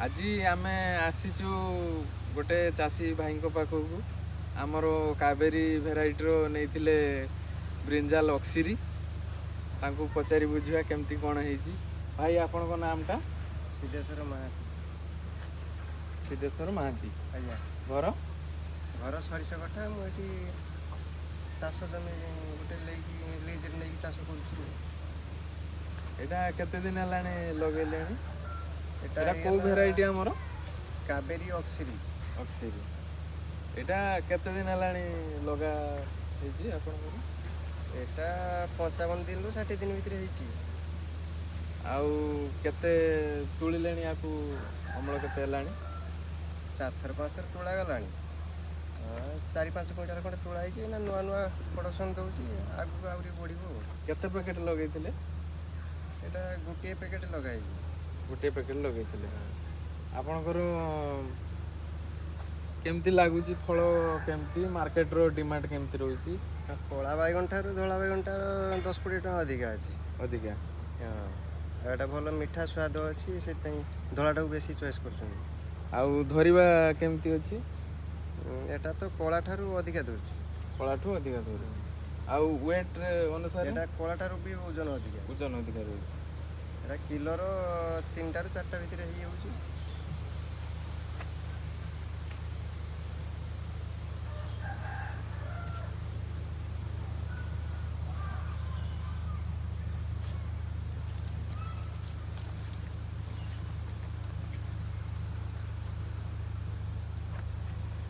ଆଜି ଆମେ ଆସିଛୁ ଗୋଟେ ଚାଷୀ ଭାଇଙ୍କ ପାଖକୁ। ଆମର କାବେରୀ ଭେରାଇଟିର ନେଇଥିଲେ ବ୍ରିଞ୍ଜାଲ ଅକ୍ସିରି। ତାଙ୍କୁ ପଚାରି ବୁଝିବା କେମିତି କ'ଣ ହେଇଛି। ଭାଇ ଆପଣଙ୍କ ନାମଟା? ସିଦ୍ଧେଶ୍ୱର ମହାନ୍ତି। ସିଦ୍ଧେଶ୍ୱର ମହାନ୍ତି। ଆଜ୍ଞା। ଘର? ଘର ସରିଷ କଟା। ମୁଁ ଏଠି ଚାଷ ଜମି ଗୋଟେ ଲିଜରେ ନେଇକି ଚାଷ କରୁଛୁ। ଏଇଟା କେତେ ଦିନ ହେଲାଣି ଲଗେଇଲେଣି? ଏଟା ଏଇଟା କୋଉ ହେଇଗଲା ଭେରାଇଟି ଆମର? କାବେରୀ ଅକ୍ସିରି। ଅକ୍ସିରି। ଏଇଟା କେତେ ଦିନ ହେଲାଣି ଲଗା ହେଇଛି ଆପଣଙ୍କର? ଏଟା 55 ଦିନରୁ 60 ଦିନ ଭିତରେ ହେଇଛି। ଆଉ କେତେ ତୁଳିଲେଣି ୟାକୁ? ଅମଳ କେତେ ହେଲାଣି? 4 ଥର 5 ଥର ତୋଳା ଗଲାଣି। 4-5 କୁଇଣ୍ଟାଲ ଖଣ୍ଡେ ତୋଳା ହେଇଛି। ଏଇନା ନୂଆ ନୂଆ ପ୍ରଡକ୍ସନ୍ ଦେଉଛି। ଆଗକୁ ଆହୁରି ବଢ଼ିବ। କେତେ ପ୍ୟାକେଟ୍ ଲଗେଇଥିଲେ? ଏଇଟା ଗୋଟିଏ ପ୍ୟାକେଟ୍ ଲଗାହେଇଛି। ଗୋଟିଏ ପ୍ୟାକେଟ୍ ଲଗେଇଥିଲେ। ଆପଣଙ୍କର କେମିତି ଲାଗୁଛି ଫଳ? କେମିତି ମାର୍କେଟର ଡିମାଣ୍ଡ କେମିତି ରହୁଛି? କଳା ବାଇଗଣ ଠାରୁ ଧଳା ବାଇଗଣଟାର 10-20 ଟଙ୍କା ଅଧିକା ଅଛି। ଅଧିକା? ହଁ। ଆଉ ଏଇଟା ଭଲ ମିଠା ସ୍ୱାଦ ଅଛି, ସେଥିପାଇଁ ଧଳାଟାକୁ ବେଶୀ ଚଏସ୍ କରୁଛନ୍ତି। ଆଉ ଧରିବା କେମିତି ଅଛି? ଏଟା ତ କଳା ଠାରୁ ଅଧିକା ଧରୁଛି। କଳାଠୁ ଅଧିକା ଧରୁଛି। ଆଉ ୱେଟ୍ ଅନୁସାରେ? ଏଟା କଳାଠାରୁ ବି ଓଜନ ଅଧିକା। ଓଜନ ଅଧିକା ରହୁଛି। ଏଟା କିଲୋର 3ଟାରୁ 4ଟା ଭିତରେ ହେଇଯାଉଛି।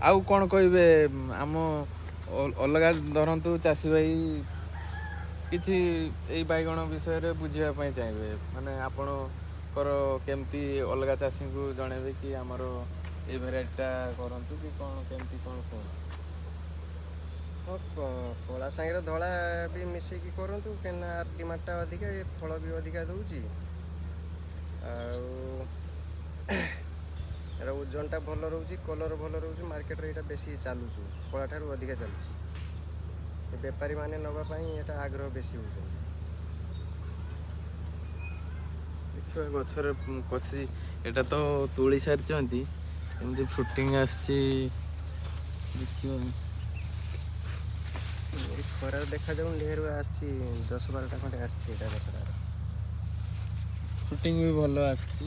ଆଉ କ'ଣ କହିବେ? ଆମ ଅଲଗା ଧରନ୍ତୁ ଚାଷୀ ଭାଇ କିଛି ଏଇ ବାଇଗଣ ବିଷୟରେ ବୁଝିବା ପାଇଁ ଚାହିଁବେ, ମାନେ ଆପଣଙ୍କର କେମିତି ଅଲଗା ଚାଷୀଙ୍କୁ ଜଣେଇବେ କି ଆମର ଏଇ ଭେରାଇଟିଟା କରନ୍ତୁ କି କ'ଣ କେମିତି କ'ଣ କୁହନ୍ତୁ? ହଁ, କଳା ସାଙ୍ଗରେ ଧଳା ବି ମିଶେଇକି କରନ୍ତୁ, କାହିଁକିନା ଆର ଡିମାଣ୍ଡଟା ଅଧିକା, ଏ ଫଳ ବି ଅଧିକା ଦେଉଛି। ଆଉ ଏର ଓଜନଟା ଭଲ ରହୁଛି, କଲର୍ ଭଲ ରହୁଛି। ମାର୍କେଟରେ ଏଇଟା ବେଶୀ ଚାଲୁଛି, କଳାଠାରୁ ଅଧିକା ଚାଲୁଛି। ବେପାରୀମାନେ ନେବା ପାଇଁ ଏଟା ଆଗ୍ରହ ବେଶୀ ହେଉଛନ୍ତି। ଦେଖିବା ଗଛରେ କଷି ଏଇଟା ତ ତୋଳି ସାରିଛନ୍ତି, ଏମିତି ଫ୍ରୁଟିଂ ଆସିଛି ଦେଖିବା। ଏଇ ଖରାରେ ଦେଖାଯାଉନି, ଢେର ଆସିଛି, 10-12ଟା ଖଣ୍ଡେ ଆସିଛି ଏଇଟା ଗଛଟାର। ଫ୍ରୁଟିଂ ବି ଭଲ ଆସିଛି।